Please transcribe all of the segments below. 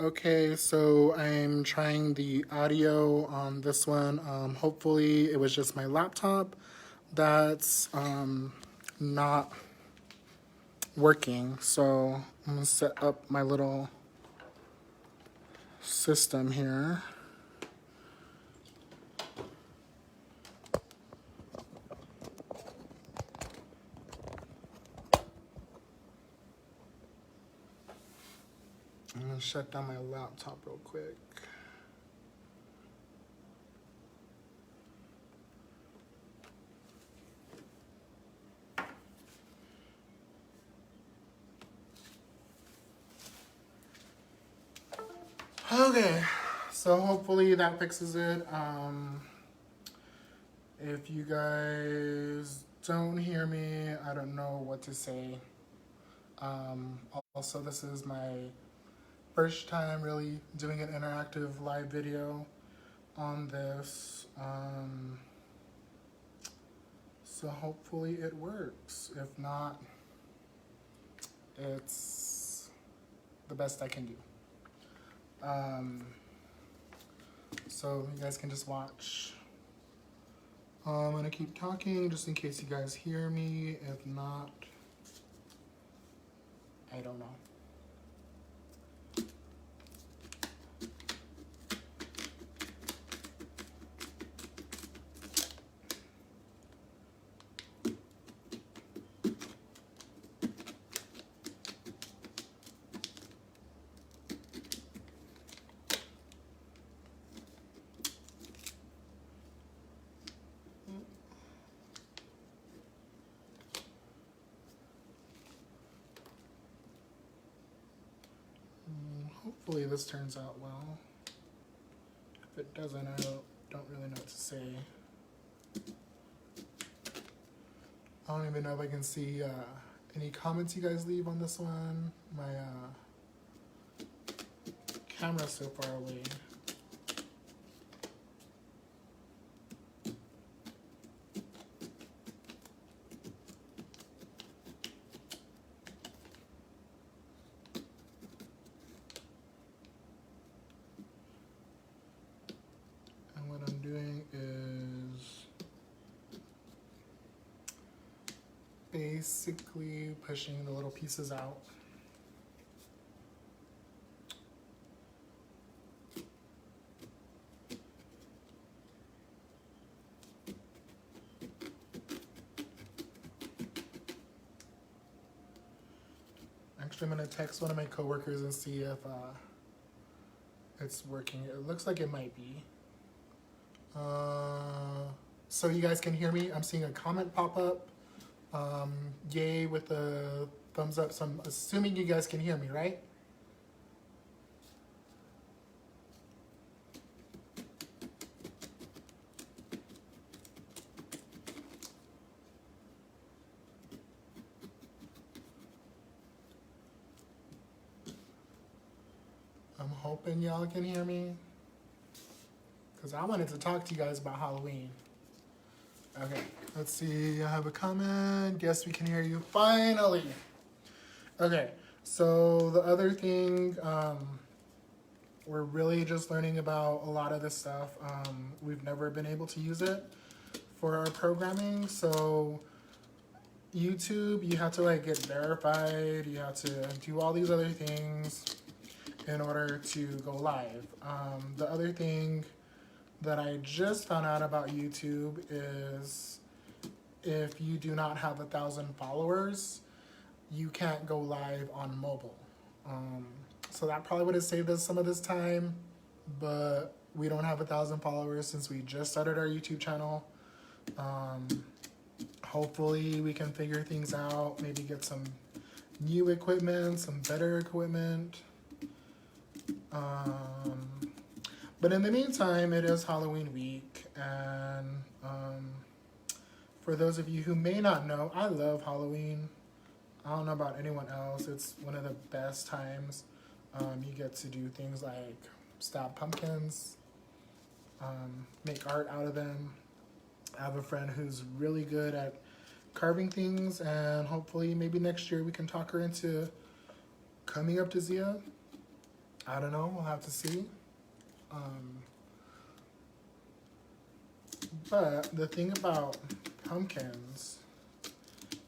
Okay, so I'm trying the audio on this one. Hopefully it was just my laptop that's not working. So I'm gonna set up my little system here. I'm gonna shut down my laptop real quick. Okay, so hopefully that fixes it. If you guys don't hear me, I don't know what to say. Also, this is my first time really doing an interactive live video on this. So hopefully it works. If not, it's the best I can do. So you guys can just watch. I'm gonna keep talking just in case you guys hear me. If not, I don't know. Hopefully this turns out well. If it doesn't, I don't really know what to say. I don't even know if I can see any comments you guys leave on this one. My camera's so far away. And what I'm doing is basically pushing the little pieces out. Actually, I'm gonna text one of my coworkers and see if it's working. It looks like it might be. So you guys can hear me. I'm seeing a comment pop up. Yay with the thumbs up. So I'm assuming you guys can hear me, right? I'm hoping y'all can hear me. Because I wanted to talk to you guys about Halloween. Okay, let's see. I have a comment. Yes, we can hear you. Finally. Okay, so the other thing, we're really just learning about a lot of this stuff. We've never been able to use it for our programming. So YouTube, you have to like get verified. You have to do all these other things in order to go live. The other thing that I just found out about YouTube is if you do not have 1,000 followers, you can't go live on mobile. So that probably would have saved us some of this time, but we don't have 1,000 followers since we just started our YouTube channel. Hopefully we can figure things out, maybe get some new equipment, some better equipment. But in the meantime, it is Halloween week, and for those of you who may not know, I love Halloween. I don't know about anyone else. It's one of the best times. You get to do things like stab pumpkins, make art out of them. I have a friend who's really good at carving things, and hopefully maybe next year we can talk her into coming up to Zia. I don't know, we'll have to see. Um, but the thing about pumpkins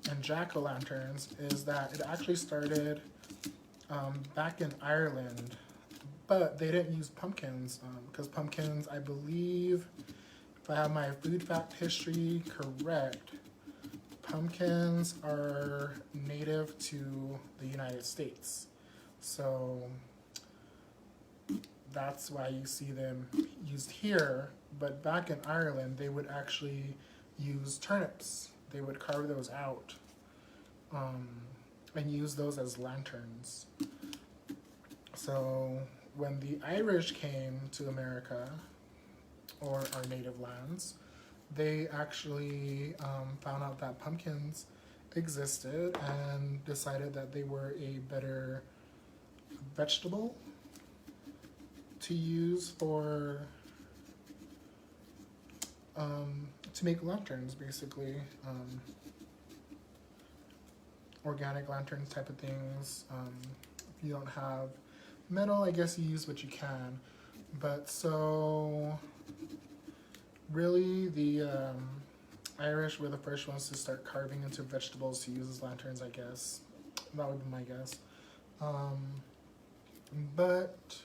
and jack-o'-lanterns is that it actually started back in Ireland, but they didn't use pumpkins because pumpkins, I believe, if I have my food fact history correct, pumpkins are native to the United States. So that's why you see them used here. But back in Ireland, they would actually use turnips. They would carve those out and use those as lanterns. So when the Irish came to America, or our native lands, they actually found out that pumpkins existed and decided that they were a better vegetable to use for to make lanterns, basically. Organic lanterns type of things. If you don't have metal, I guess you use what you can. But so really the Irish were the first ones to start carving into vegetables to use as lanterns, I guess. That would be my guess. But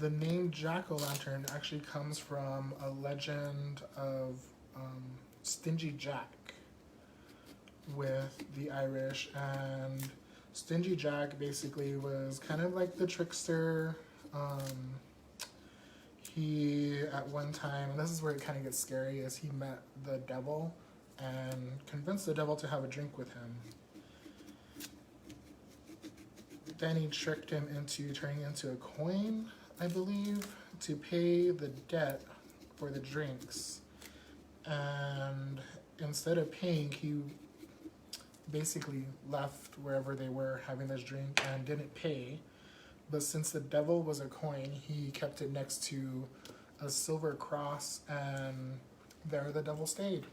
the name jack-o'-lantern actually comes from a legend of Stingy Jack with the Irish, and Stingy Jack basically was kind of like the trickster. He, at one time, and this is where it kind of gets scary, is he met the devil and convinced the devil to have a drink with him. Then he tricked him into turning into a coin, I believe, to pay the debt for the drinks. And instead of paying, he basically left wherever they were having this drink and didn't pay. But since the devil was a coin, he kept it next to a silver cross, and there the devil stayed.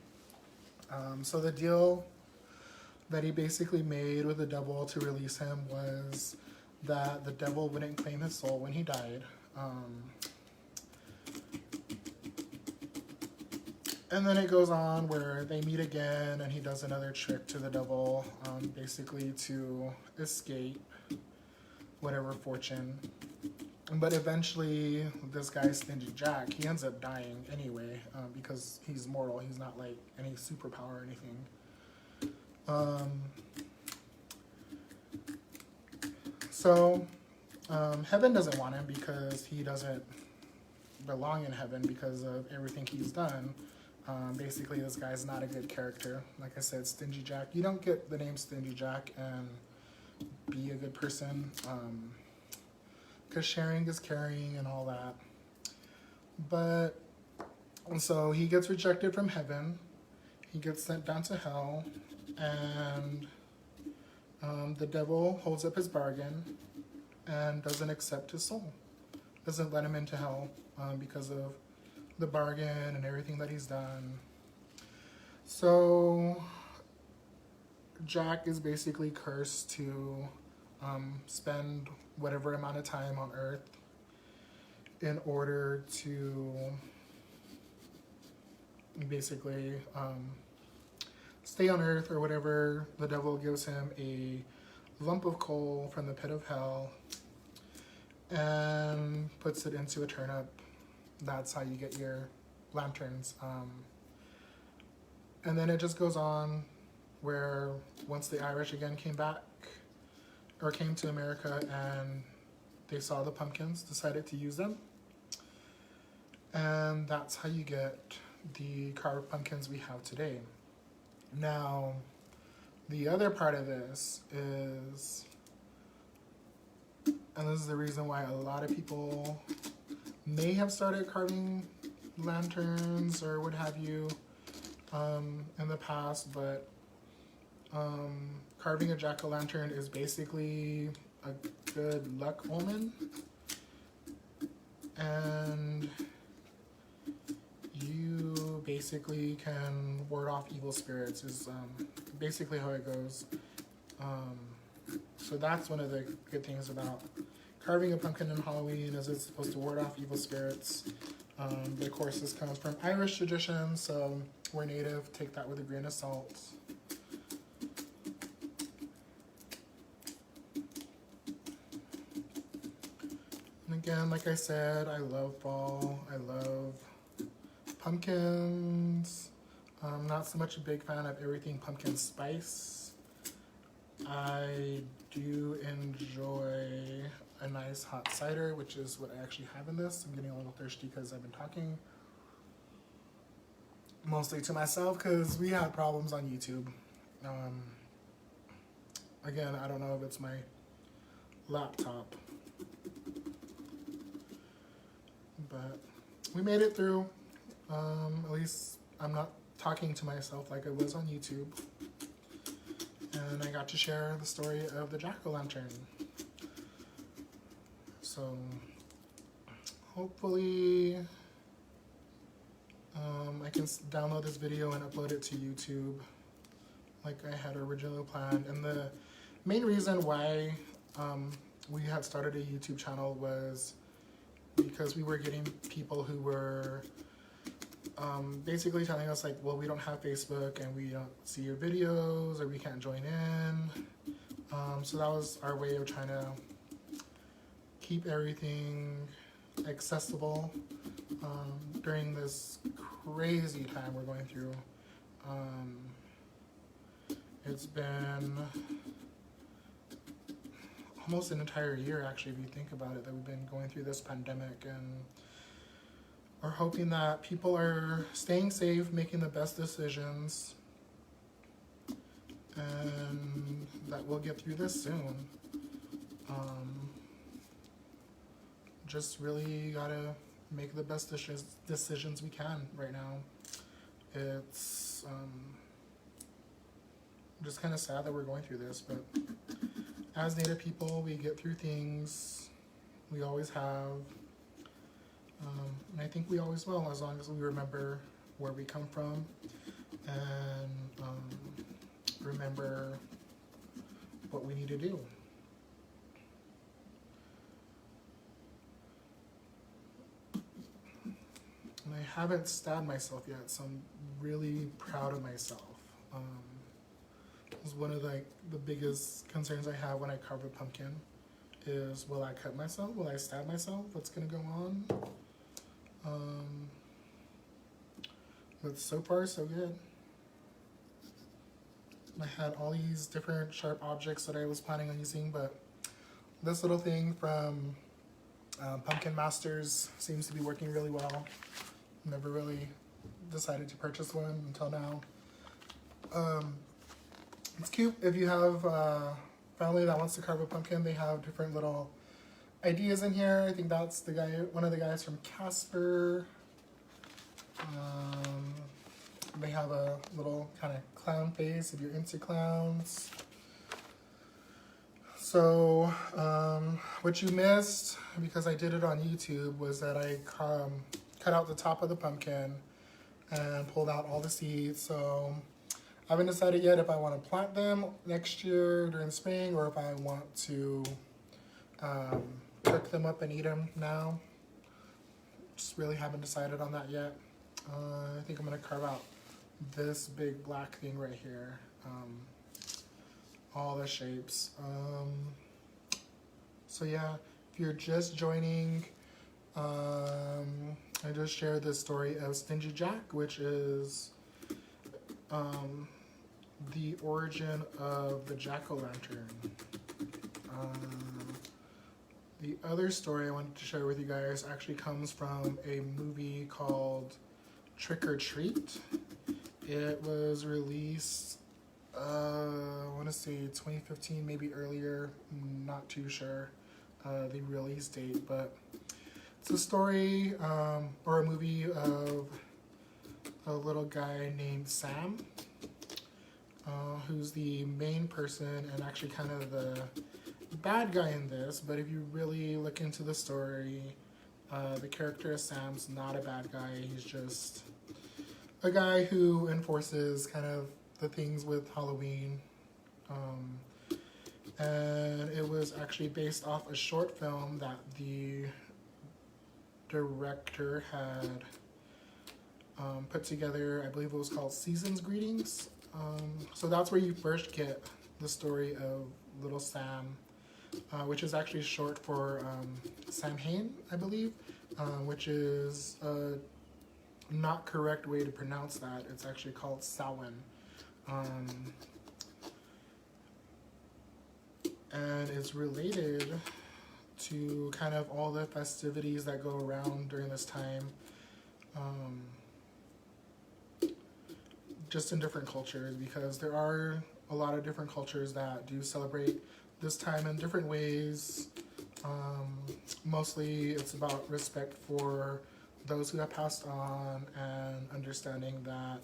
So the deal that he basically made with the devil to release him was that the devil wouldn't claim his soul when he died. And then it goes on where they meet again, and he does another trick to the devil, basically to escape whatever fortune. But eventually, this guy, Stingy Jack, he ends up dying anyway, because he's mortal. He's not like any superpower or anything. So heaven doesn't want him because he doesn't belong in heaven because of everything he's done. Basically, this guy's not a good character. Like I said, Stingy Jack. You don't get the name Stingy Jack and be a good person, because sharing is caring and all that. But so he gets rejected from heaven. He gets sent down to hell, and the devil holds up his bargain and doesn't accept his soul. Doesn't let him into hell because of the bargain and everything that he's done. So Jack is basically cursed to spend whatever amount of time on Earth in order to basically stay on Earth or whatever. The devil gives him a lump of coal from the pit of hell and puts it into a turnip. That's how you get your lanterns. And then it just goes on where once the Irish again came back, or came to America, and they saw the pumpkins, decided to use them. And that's how you get the carved pumpkins we have today. Now, the other part of this is, and this is the reason why a lot of people may have started carving lanterns or what have you in the past, but carving a jack-o'-lantern is basically a good luck omen, and you basically can ward off evil spirits is basically how it goes. So that's one of the good things about carving a pumpkin in Halloween as it's supposed to ward off evil spirits. But of course, this comes from Irish tradition, so we're native. Take that with a grain of salt. And again, like I said, I love fall. I love pumpkins. I'm not so much a big fan of everything pumpkin spice. I do enjoy a nice hot cider, which is what I actually have in this. I'm getting a little thirsty because I've been talking mostly to myself because we had problems on YouTube. Again, I don't know if it's my laptop, but we made it through. At least I'm not talking to myself like I was on YouTube. And I got to share the story of the jack-o'-lantern. So hopefully I can download this video and upload it to YouTube like I had originally planned. And the main reason why we had started a YouTube channel was because we were getting people who were basically telling us like, well, we don't have Facebook and we don't see your videos or we can't join in. So that was our way of trying to keep everything accessible during this crazy time we're going through. It's been almost an entire year, actually, if you think about it, that we've been going through this pandemic, and we're hoping that people are staying safe, making the best decisions, and that we'll get through this soon. Just really gotta make the best decisions we can right now. It's just kind of sad that we're going through this, but as Native people, we get through things. We always have. And I think we always will, as long as we remember where we come from and remember what we need to do. And I haven't stabbed myself yet, so I'm really proud of myself. It's one of the biggest concerns I have when I carve a pumpkin is, will I cut myself? Will I stab myself? What's gonna go on? But so far, so good. I had all these different sharp objects that I was planning on using, but this little thing from Pumpkin Masters seems to be working really well. Never really decided to purchase one until now. It's cute if you have a family that wants to carve a pumpkin. They have different little ideas in here. I think that's the guy, one of the guys from Casper. They have a little kind of clown face if you're into clowns. So what you missed, because I did it on YouTube, was that I cut out the top of the pumpkin and pulled out all the seeds. So I haven't decided yet if I want to plant them next year during the spring or if I want to cook them up and eat them now. Just really haven't decided on that yet. I think I'm going to carve out this big black thing right here. All the shapes. So yeah, if you're just joining, I just shared the story of Stingy Jack, which is the origin of the jack-o'-lantern. The other story I wanted to share with you guys actually comes from a movie called Trick or Treat. It was released, I want to say 2015, maybe earlier, not too sure the release date, but it's a story or a movie of a little guy named Sam, who's the main person and actually kind of the bad guy in this. But if you really look into the story, the character of Sam's not a bad guy. He's just a guy who enforces kind of the things with Halloween. And it was actually based off a short film that the director had put together. I believe it was called Season's Greetings. So that's where you first get the story of Little Sam, which is actually short for Samhain, I believe, which is a not correct way to pronounce that. It's actually called Samhain. And it's related to kind of all the festivities that go around during this time, just in different cultures, because there are a lot of different cultures that do celebrate this time in different ways. Mostly it's about respect for those who have passed on and understanding that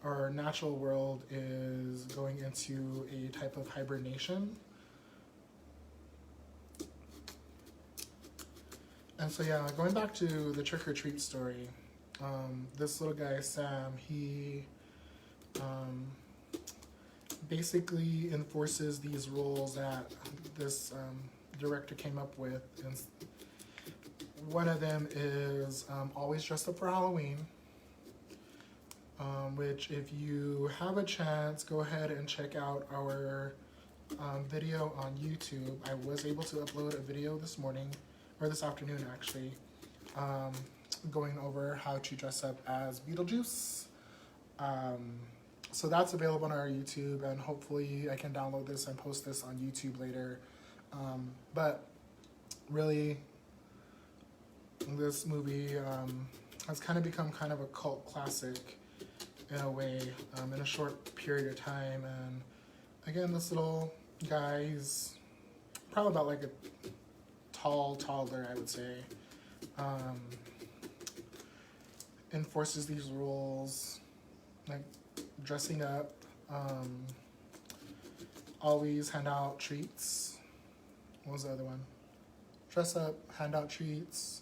our natural world is going into a type of hibernation. And so yeah, going back to the trick or treat story, this little guy, Sam, he basically enforces these rules that this director came up with. And one of them is always dress up for Halloween, which if you have a chance, go ahead and check out our video on YouTube. I was able to upload a video this morning, or this afternoon actually, going over how to dress up as Beetlejuice. So that's available on our YouTube, and hopefully I can download this and post this on YouTube later. But really, this movie has kind of become kind of a cult classic in a way, in a short period of time. And again, this little guy, he's probably about like a toddler, I would say, enforces these rules, like dressing up, always hand out treats. What was the other one? Dress up, hand out treats,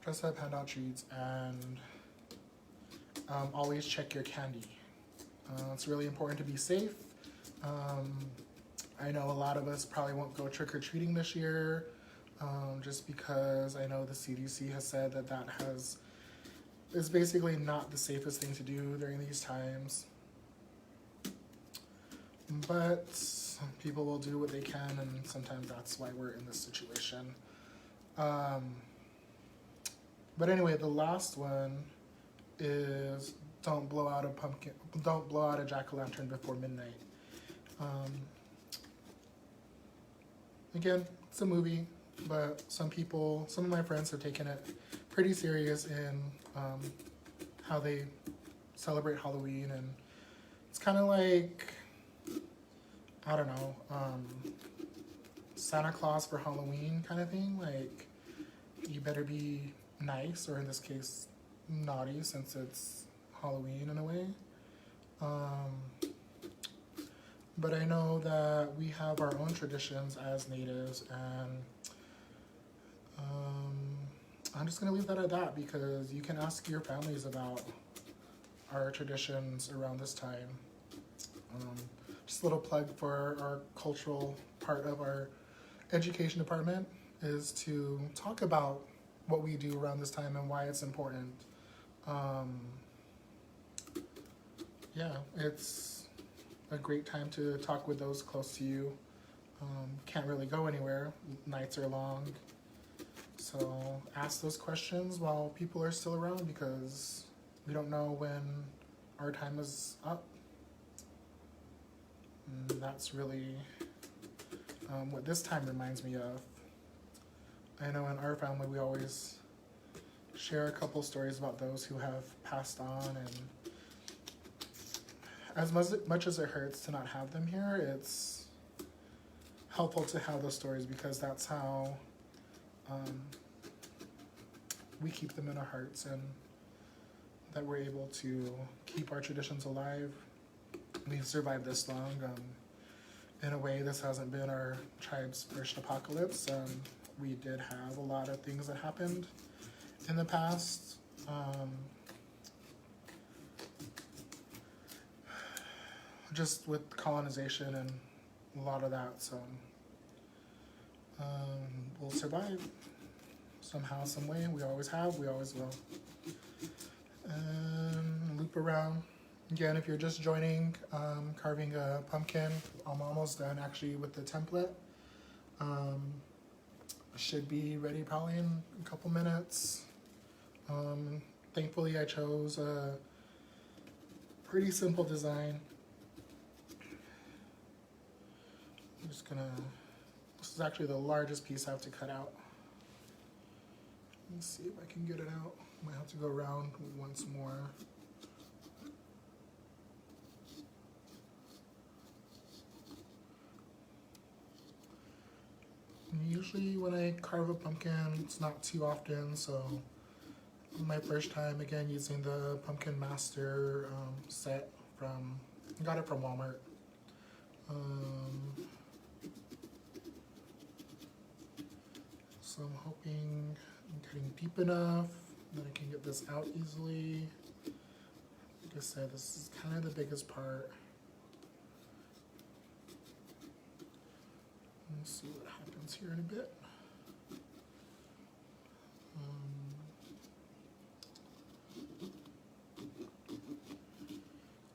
dress up, hand out treats, and always check your candy. It's really important to be safe. I know a lot of us probably won't go trick-or-treating this year, just because I know the CDC has said that is basically not the safest thing to do during these times. But people will do what they can, and sometimes that's why we're in this situation. But anyway, the last one is don't blow out a jack-o'-lantern before midnight. Again, it's a movie, but some of my friends have taken it pretty serious in how they celebrate Halloween, and it's kind of like, I don't know, Santa Claus for Halloween kind of thing. Like, you better be nice, or in this case, naughty, since it's Halloween in a way. But I know that we have our own traditions as natives, and I'm just going to leave that at that, because you can ask your families about our traditions around this time. Just a little plug for our cultural part of our education department is to talk about what we do around this time and why it's important. Yeah, it's a great time to talk with those close to you. Can't really go anywhere. Nights are long. So ask those questions while people are still around, because we don't know when our time is up. And that's really what this time reminds me of. I know in our family we always share a couple stories about those who have passed on, and as much as it hurts to not have them here, it's helpful to have those stories, because that's how we keep them in our hearts, and that we're able to keep our traditions alive. We've survived this long. In a way, this hasn't been our tribe's first apocalypse. We did have a lot of things that happened in the past. just with colonization and a lot of that. So we'll survive somehow, some way. We always have, we always will. And loop around. Again, if you're just joining, carving a pumpkin, I'm almost done actually with the template. Should be ready probably in a couple minutes. Thankfully I chose a pretty simple design. I'm just gonna, this is actually the largest piece I have to cut out. Let's see if I can get it out. Might have to go around once more. Usually when I carve a pumpkin, it's not too often, so my first time again using the Pumpkin Master set from, got it from Walmart. So I'm hoping I'm getting deep enough that I can get this out easily. Like I said, this is kind of the biggest part. Let's see what happens here in a bit.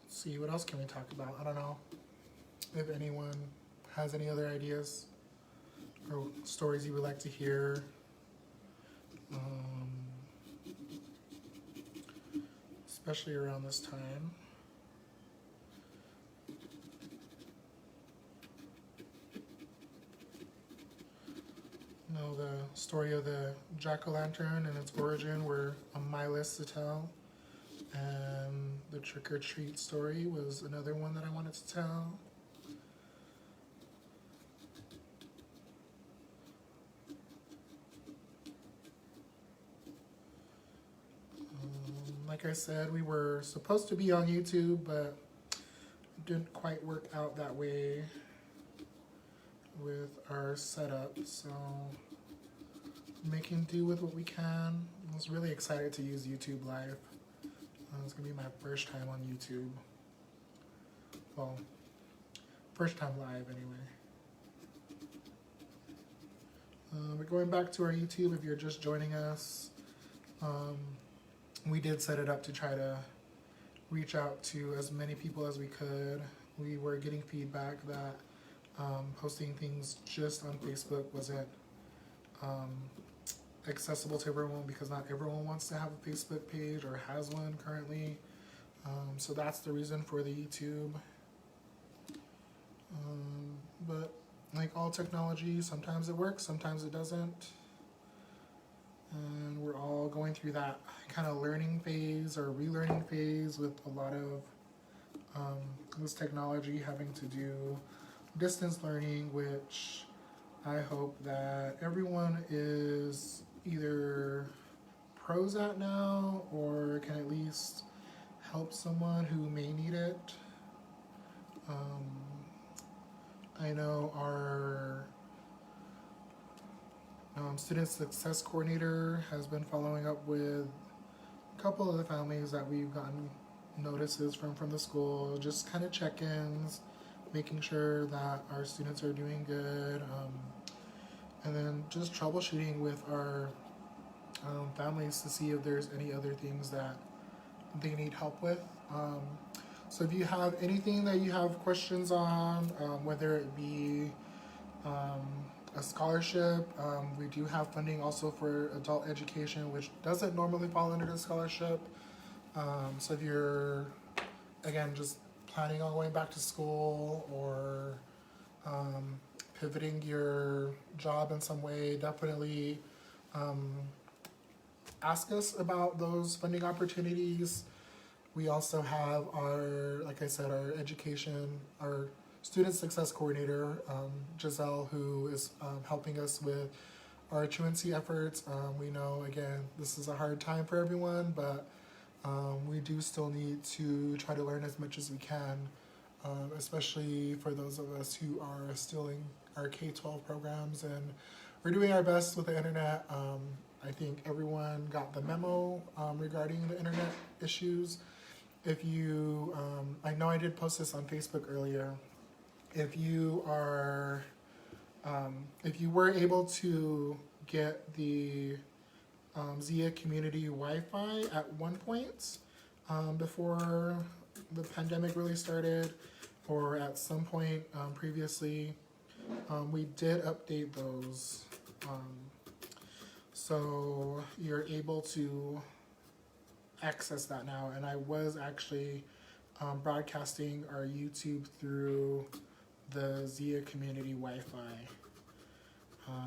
Let's see, what else can we talk about? I don't know if anyone has any other ideas or stories you would like to hear. Especially around this time. Know the story of the jack-o'-lantern and its origin were on my list to tell, and the trick-or-treat story was another one that I wanted to tell. Like I said, we were supposed to be on YouTube, but it didn't quite work out that way with our setup, so making do with what we can. I was really excited to use YouTube Live. It's gonna be my first time on YouTube. Well, first time live anyway. But going back to our YouTube, if you're just joining us, we did set it up to try to reach out to as many people as we could. We were getting feedback that posting things just on Facebook wasn't accessible to everyone because not everyone wants to have a Facebook page or has one currently. So that's the reason for the YouTube. But like all technology, sometimes it works, sometimes it doesn't. And we're all going through that kind of learning phase or relearning phase with a lot of this technology having to do distance learning, which I hope that everyone is either pros at now or can at least help someone who may need it. I know our student success coordinator has been following up with a couple of the families that we've gotten notices from the school, just kind of check-ins, making sure that our students are doing good, and then just troubleshooting with our families to see if there's any other things that they need help with. So if you have anything that you have questions on, whether it be a scholarship, we do have funding also for adult education, which doesn't normally fall under the scholarship. So if you're, again, just planning on going back to school or pivoting your job in some way, definitely ask us about those funding opportunities. We also have our, like I said, our education, our student success coordinator, Giselle, who is helping us with our truancy efforts. We know, again, this is a hard time for everyone, but we do still need to try to learn as much as we can, especially for those of us who are still in our K-12 programs, and we're doing our best with the internet. I think everyone got the memo regarding the internet issues, if you, I know I did post this on Facebook earlier. If you are, if you were able to get the Zia community Wi-Fi at one point before the pandemic really started, or at some point previously, we did update those. So you're able to access that now, and I was actually broadcasting our YouTube through the Zia community Wi-Fi.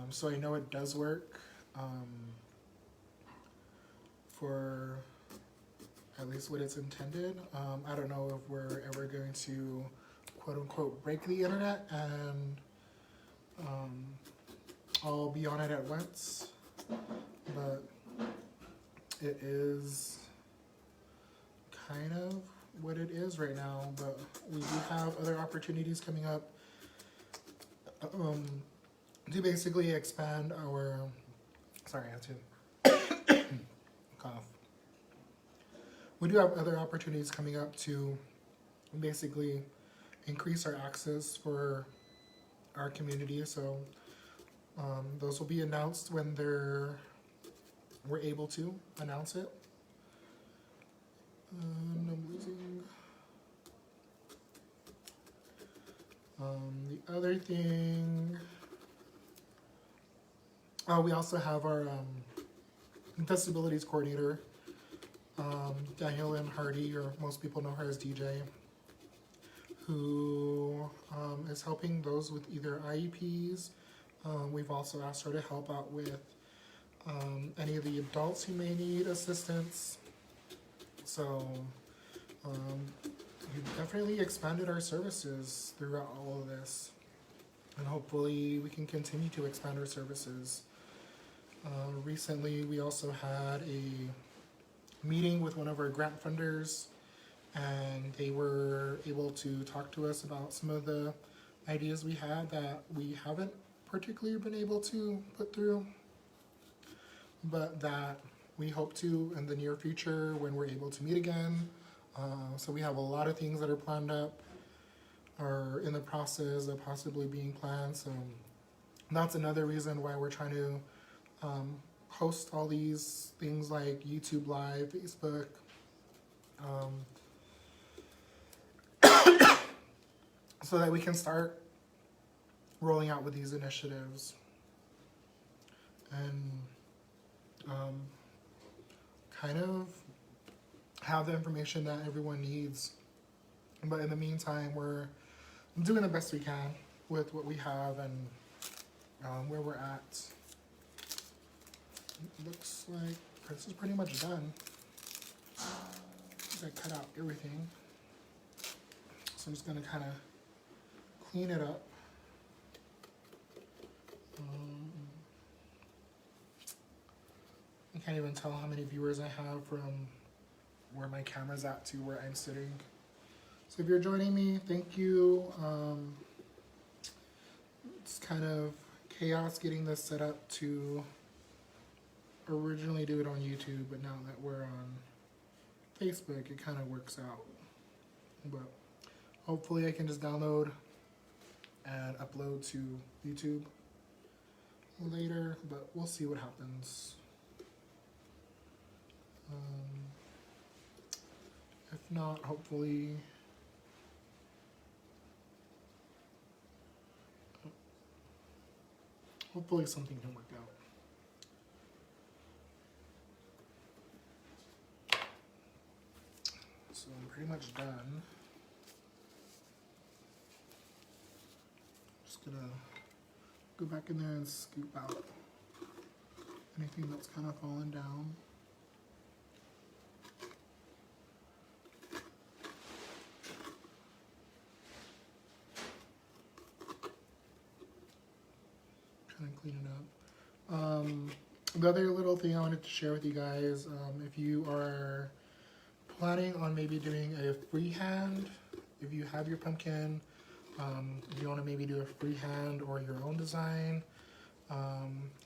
So I know it does work for at least what it's intended. I don't know if we're ever going to quote unquote break the internet and all be on it at once, but it is kind of what it is right now. But we do have other opportunities coming up to basically expand our, sorry, I had to cough. We do have other opportunities coming up to basically increase our access for our community. So those will be announced when we're able to announce it. I'm losing. The other thing, we also have our disabilities coordinator, Danielle Hardy, or most people know her as DJ, who is helping those with either IEPs. We've also asked her to help out with any of the adults who may need assistance. So we've definitely expanded our services throughout all of this, and hopefully we can continue to expand our services. Recently, we also had a meeting with one of our grant funders, and they were able to talk to us about some of the ideas we had that we haven't particularly been able to put through, but that we hope to in the near future when we're able to meet again. So we have a lot of things that are planned up or in the process of possibly being planned. So that's another reason why we're trying to host all these things like YouTube Live, Facebook, so that we can start rolling out with these initiatives and kind of have the information that everyone needs. But in the meantime, we're doing the best we can with what we have and where we're at. It looks like this is pretty much done. I cut out everything. So I'm just gonna kind of clean it up. I can't even tell how many viewers I have from where my camera's at to where I'm sitting. So if you're joining me, thank you. It's kind of chaos getting this set up to originally do it on YouTube, but now that we're on Facebook, it kind of works out. But hopefully I can just download and upload to YouTube later, but we'll see what happens. If not, hopefully something can work out. So I'm pretty much done. Just gonna go back in there and scoop out anything that's kind of fallen down. Kind of clean it up. The other little thing I wanted to share with you guys, if you are planning on maybe doing a freehand, if you have your pumpkin, if you want to maybe do a freehand or your own design,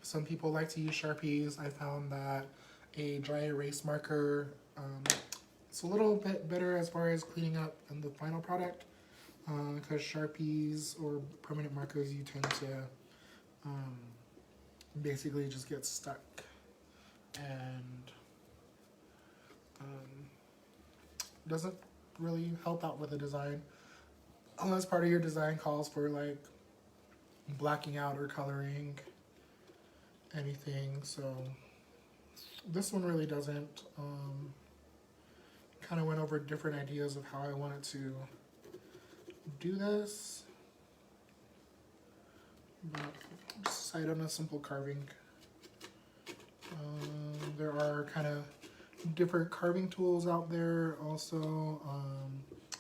some people like to use Sharpies. I found that a dry erase marker It's a little bit better as far as cleaning up in the final product, because Sharpies or permanent markers, you tend to um, basically just get stuck and doesn't really help out with the design unless part of your design calls for like blacking out or coloring anything. So this one really doesn't. Kind of went over different ideas of how I wanted to do this, but just decided on a simple carving. There are kind of different carving tools out there. Also,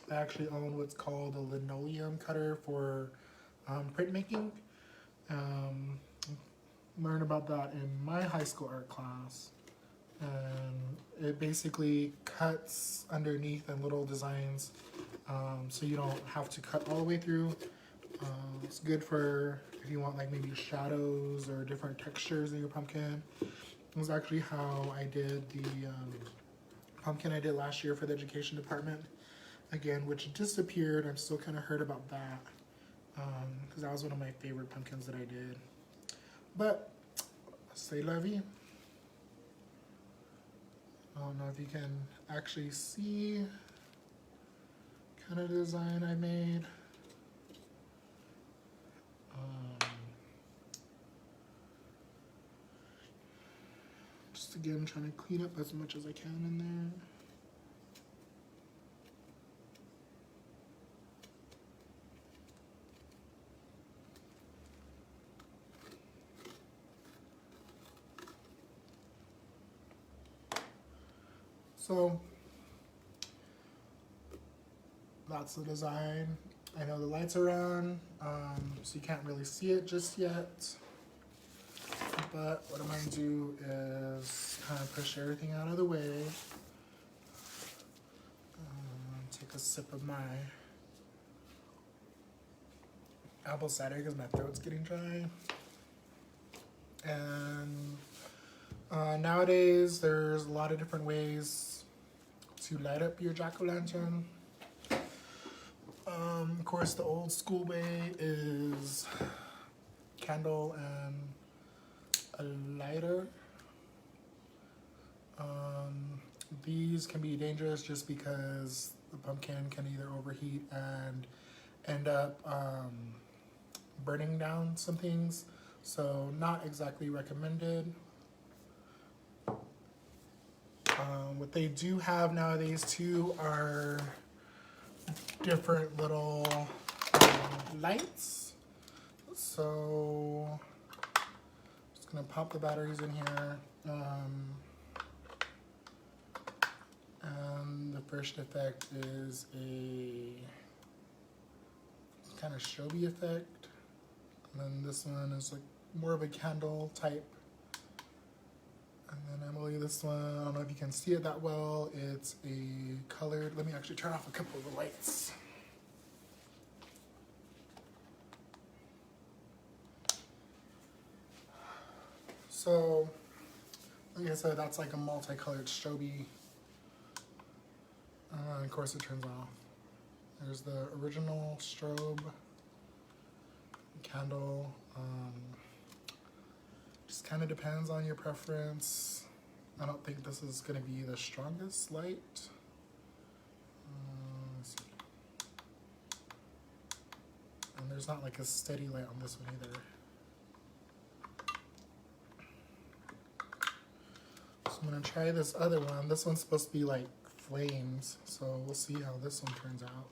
I actually own what's called a linoleum cutter for printmaking. Learned about that in my high school art class. And it basically cuts underneath in little designs, so you don't have to cut all the way through. It's good for if you want like maybe shadows or different textures in your pumpkin. It was actually how I did the pumpkin I did last year for the education department, again, which disappeared. I'm still kind of hurt about that, because that was one of my favorite pumpkins that I did. But c'est la vie. I don't know if you can actually see kind of design I made. Just again trying to clean up as much as I can in there. So that's the design. I know the lights are on, so you can't really see it just yet. But what I'm going to do is kind of push everything out of the way. Take a sip of my apple cider because my throat's getting dry. And nowadays, there's a lot of different ways to light up your jack-o'-lantern. Of course, the old school way is candle and a lighter. These can be dangerous just because the pumpkin can either overheat and end up burning down some things. So not exactly recommended. What they do have nowadays too are different little lights. So just gonna pop the batteries in here. And the first effect is a kind of strobe effect. And then this one is like more of a candle type. And then Emily, this one, I don't know if you can see it that well. It's a colored, let me actually turn off a couple of the lights. So, like I said, that's like a multicolored strobe. Of course it turns off. There's the original strobe candle. Just kind of depends on your preference. I don't think this is going to be the strongest light. Let's see. And there's not like a steady light on this one either. So I'm going to try this other one. This one's supposed to be like flames, so we'll see how this one turns out.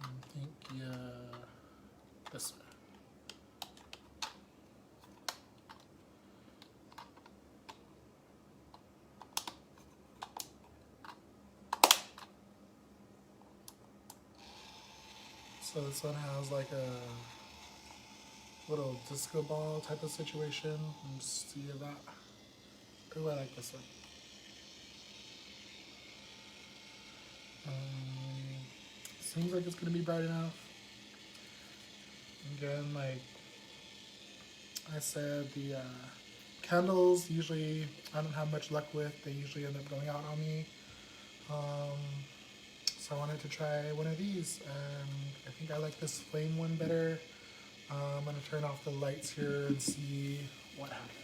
I think, yeah, this way. So this one has like a little disco ball type of situation. Let's see that. Oh, I like this one. Seems like it's gonna be bright enough. Again, like I said, the Candles, usually I don't have much luck with. They usually end up going out on me. So I wanted to try one of these, and I think I like this flame one better. I'm gonna turn off the lights here and see what happens.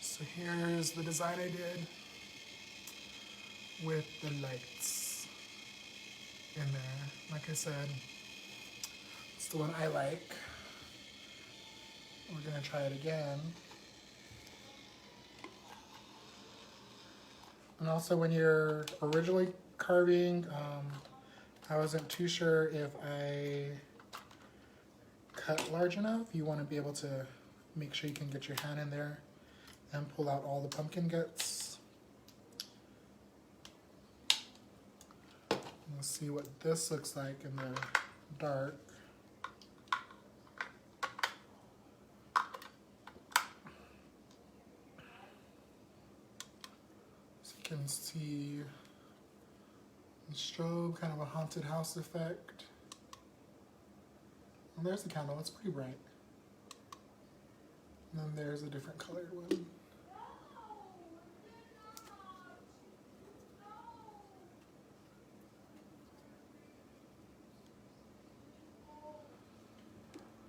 So here's the design I did with the lights in there. Like I said, it's the one I like. We're gonna try it again. And also when you're originally carving, I wasn't too sure if I cut large enough. You want to be able to make sure you can get your hand in there and pull out all the pumpkin guts. Let's see what this looks like in the dark. So you can see the strobe, kind of a haunted house effect. And there's the candle, it's pretty bright. And then there's a different colored one.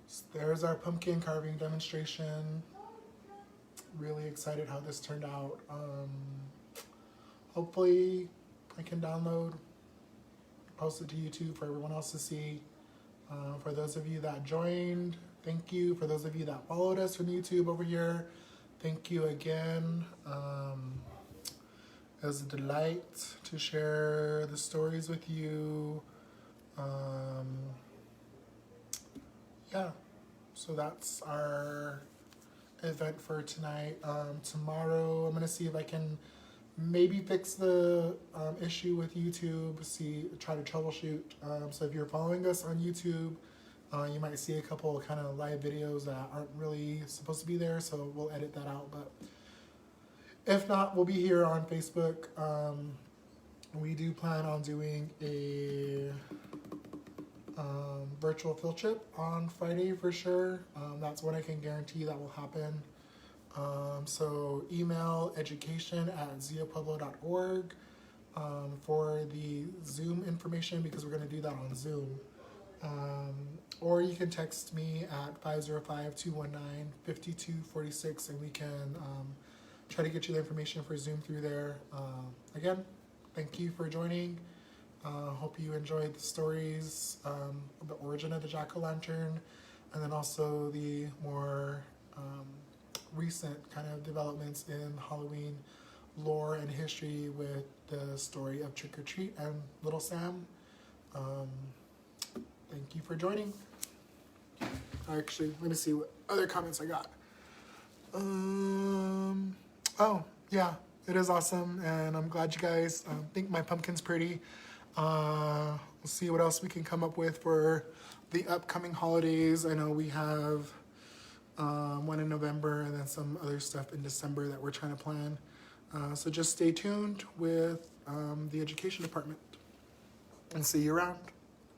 So there's our pumpkin carving demonstration. Really excited how this turned out. Hopefully I can download, post it to YouTube for everyone else to see. For those of you that joined, thank you. For those of you that followed us from YouTube over here, thank you again. It was a delight to share the stories with you. Yeah, so that's our event for tonight. Tomorrow I'm gonna see if I can maybe fix the issue with YouTube, try to troubleshoot. So if you're following us on YouTube, you might see a couple kind of live videos that aren't really supposed to be there, so we'll edit that out. But if not, we'll be here on Facebook. We do plan on doing a virtual field trip on Friday for sure. That's when I can guarantee that will happen. So email education@ziapueblo.org for the Zoom information, because we're going to do that on Zoom. Or you can text me at 505-219-5246 and we can try to get you the information for Zoom through there. Again, thank you for joining. Hope you enjoyed the stories, the origin of the jack-o'-lantern, and then also the more recent kind of developments in Halloween lore and history with the story of Trick or Treat and Little Sam. Thank you for joining. Actually, let me see what other comments I got. Oh, yeah, it is awesome, and I'm glad you guys think my pumpkin's pretty. We'll see what else we can come up with for the upcoming holidays. I know we have one in November and then some other stuff in December that we're trying to plan. So just stay tuned with the education department, and see you around.